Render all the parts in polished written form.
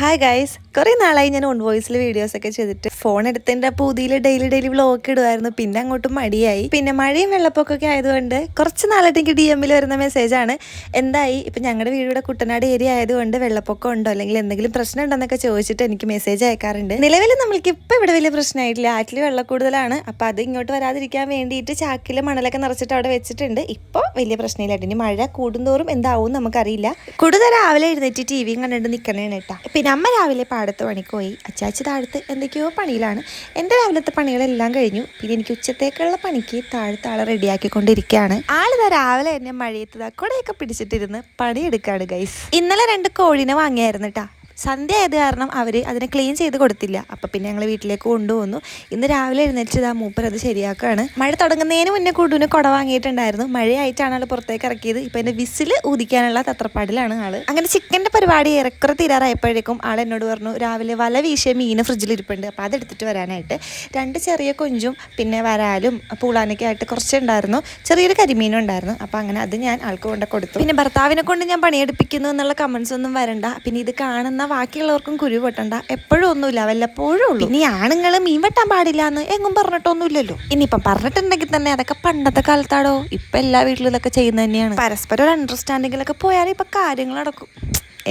Hi guys, കുറേ നാളായി ഞാൻ ഓൺ വോയിസിൽ വീഡിയോസ് ഒക്കെ ചെയ്തിട്ട് ഫോൺ എടുത്തതിൻ്റെ പൂതിയിൽ ഡെയിലി വ്ളോഗ് ഇടുമായിരുന്നു. പിന്നെ അങ്ങോട്ട് മടിയായി. പിന്നെ മഴയും വെള്ളപ്പൊക്കമൊക്കെ ആയതുകൊണ്ട് കുറച്ച് നാളായിട്ട് എനിക്ക് DM-ൽ വരുന്ന മെസ്സേജാണ്, എന്തായി ഇപ്പം ഞങ്ങളുടെ വീടിവിടെ കുട്ടനാട് ഏരിയ ആയതുകൊണ്ട് വെള്ളപ്പൊക്കം ഉണ്ടോ അല്ലെങ്കിൽ എന്തെങ്കിലും പ്രശ്നം ഉണ്ടെന്നൊക്കെ ചോദിച്ചിട്ട് എനിക്ക് മെസ്സേജ് അയക്കാറുണ്ട്. നിലവിൽ നമ്മൾക്ക് ഇപ്പം ഇവിടെ വലിയ പ്രശ്നമായിട്ടില്ല, ആറ്റിൽ വെള്ളം കൂടുതലാണ്. അപ്പം അത് ഇങ്ങോട്ട് വരാതിരിക്കാൻ വേണ്ടിയിട്ട് ചാക്കിൽ മണലൊക്കെ നിറച്ചിട്ട് അവിടെ വെച്ചിട്ടുണ്ട്. ഇപ്പോൾ വലിയ പ്രശ്നമില്ല. ഇനി മഴ കൂടുന്തോറും എന്താവും നമുക്കറിയില്ല. കൂടുതൽ രാവിലെ എഴുന്നേറ്റ് TV കണ്ടിട്ട് നിൽക്കണേണ് കേട്ടോ. പിന്നെ അമ്മ രാവിലെ പാടത്ത് പണിക്ക് പോയി, അച്ചാച്ചി താഴത്ത് എന്തൊക്കെയോ പണിയിലാണ്. എൻ്റെ രാവിലത്തെ പണികളെല്ലാം കഴിഞ്ഞു. പിന്നെ എനിക്ക് ഉച്ചത്തേക്കുള്ള പണിക്ക് താഴത്തെ ആളെ റെഡിയാക്കിക്കൊണ്ടിരിക്കുകയാണ്. ആളിതാ രാവിലെ എന്നെ മഴയത്ത് കുടയൊക്കെ പിടിച്ചിട്ടിരുന്ന് പണിയെടുക്കാണ് ഗൈസ്. ഇന്നലെ 2 കോഴീനെ വാങ്ങിയായിരുന്നു കേട്ടോ. സന്ധ്യ ആയത് കാരണം അവർ അതിനെ ക്ലീൻ ചെയ്ത് കൊടുത്തില്ല. അപ്പം പിന്നെ ഞങ്ങൾ വീട്ടിലേക്ക് കൊണ്ടുവന്നു. ഇന്ന് രാവിലെ എഴുന്നേറ്റ് മൂപ്പർ അത് ശരിയാക്കുകയാണ്. മഴ തുടങ്ങുന്നതിന് മുന്നേ കുടുവിന് കുട വാങ്ങിയിട്ടുണ്ടായിരുന്നു. മഴയായിട്ടാണ് ആൾ പുറത്തേക്ക് ഇറക്കിയത്. ഇപ്പം എൻ്റെ വിസിൽ ഊതിക്കാനുള്ള തത്രപ്പാടിലാണ് ആൾ. അങ്ങനെ ചിക്കൻ്റെ പരിപാടി ഏറെക്കുറെ തീരാറായപ്പോഴേക്കും ആൾ എന്നോട് പറഞ്ഞു, രാവിലെ വല വീശിയ മീൻ ഫ്രിഡ്ജിലിരിപ്പുണ്ട്, അപ്പോൾ അതെടുത്തിട്ട് വരാനായിട്ട്. 2 ചെറിയ കൊഞ്ചും പിന്നെ വരാലും പൂളാനൊക്കെ ആയിട്ട് കുറച്ചുണ്ടായിരുന്നു. ചെറിയൊരു കരിമീനും ഉണ്ടായിരുന്നു. അപ്പോൾ അങ്ങനെ അത് ഞാൻ ആൾക്ക് കൊണ്ട് കൊടുത്തു. പിന്നെ ഭർത്താവിനെ കൊണ്ട് ഞാൻ പണിയെടുപ്പിക്കുന്നു എന്നുള്ള കമൻസ് ഒന്നും വരണ്ട. പിന്നെ ഇത് കാണുന്ന ബാക്കിയുള്ളവർക്കും കുരു വെട്ടണ്ട, എപ്പോഴും ഒന്നുമില്ല, വല്ലപ്പോഴും ഉള്ളൂ. ഇനി ആണുങ്ങൾ മീൻ വെട്ടാൻ പാടില്ല എന്ന് എങ്ങും പറഞ്ഞിട്ടൊന്നുമില്ലല്ലോ. ഇനിയിപ്പം പറഞ്ഞിട്ടുണ്ടെങ്കിൽ തന്നെ അതൊക്കെ പണ്ടത്തെ കാലത്താടോ. ഇപ്പം എല്ലാ വീട്ടിലും ഇതൊക്കെ ചെയ്യുന്നത് തന്നെയാണ്. പരസ്പരം ഒരു അണ്ടർസ്റ്റാൻഡിങ്ങിലൊക്കെ പോയാൽ ഇപ്പം കാര്യങ്ങൾ നടക്കും.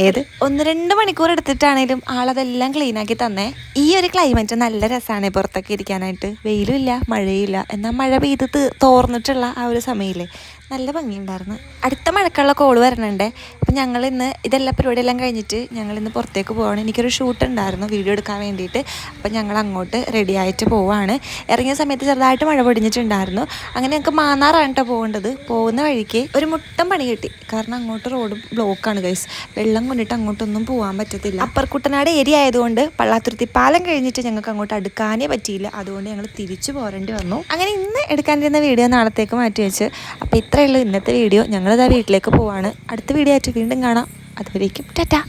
1-2 മണിക്കൂർ എടുത്തിട്ടാണേലും ആളതെല്ലാം ക്ലീനാക്കി തന്നെ. ഈ ഒരു ക്ലൈമറ്റ് നല്ല രസമാണ് പുറത്തൊക്കെ ഇരിക്കാനായിട്ട്. വെയിലും ഇല്ല മഴയും ഇല്ല, എന്നാൽ മഴ പെയ്ത് തോർന്നിട്ടുള്ള ആ ഒരു സമയമില്ലേ, നല്ല ഭംഗിയുണ്ടായിരുന്നു. അടുത്ത മഴക്കുള്ള കോള് വരണുണ്ട്. അപ്പം ഞങ്ങളിന്ന് ഇതെല്ലാം പരിപാടിയെല്ലാം കഴിഞ്ഞിട്ട് ഞങ്ങളിന്ന് പുറത്തേക്ക് പോവാണ്. എനിക്കൊരു ഷൂട്ട് ഉണ്ടായിരുന്നു വീഡിയോ എടുക്കാൻ വേണ്ടിയിട്ട്. അപ്പം ഞങ്ങൾ അങ്ങോട്ട് റെഡി ആയിട്ട് പോവാണ്. ഇറങ്ങിയ സമയത്ത് ചെറുതായിട്ട് മഴ പൊടിഞ്ഞിട്ടുണ്ടായിരുന്നു. അങ്ങനെ ഞങ്ങൾക്ക് മാന്നാറാണ് കേട്ടോ പോകേണ്ടത്. പോകുന്ന വഴിക്ക് ഒരു മുട്ടം പണി കിട്ടി, കാരണം അങ്ങോട്ട് റോഡ് ബ്ലോക്കാണ് ഗൈസ്. വെള്ളം കൊണ്ടിട്ട് അങ്ങോട്ടൊന്നും പോകാൻ പറ്റത്തില്ല. അപ്പർ കുട്ടനാട് ഏരിയ ആയതുകൊണ്ട് പള്ളാത്തുരുത്തി പാലം കഴിഞ്ഞിട്ട് ഞങ്ങൾക്ക് അങ്ങോട്ട് അടുക്കാനേ പറ്റിയില്ല. അതുകൊണ്ട് ഞങ്ങൾ തിരിച്ചു പോരേണ്ടി വന്നു. അങ്ങനെ ഇന്ന് എടുക്കാനിരുന്ന വീഡിയോ നാളത്തേക്ക് മാറ്റി വെച്ച്. അപ്പോൾ ഇത്രയേ ഉള്ളൂ ഇന്നത്തെ വീഡിയോ. ഞങ്ങളിതാ വീട്ടിലേക്ക് പോവാണ്. അടുത്ത വീഡിയോ ആയിട്ട് വീണ്ടും കാണാം. അതുവരേക്കും ടാറ്റാ.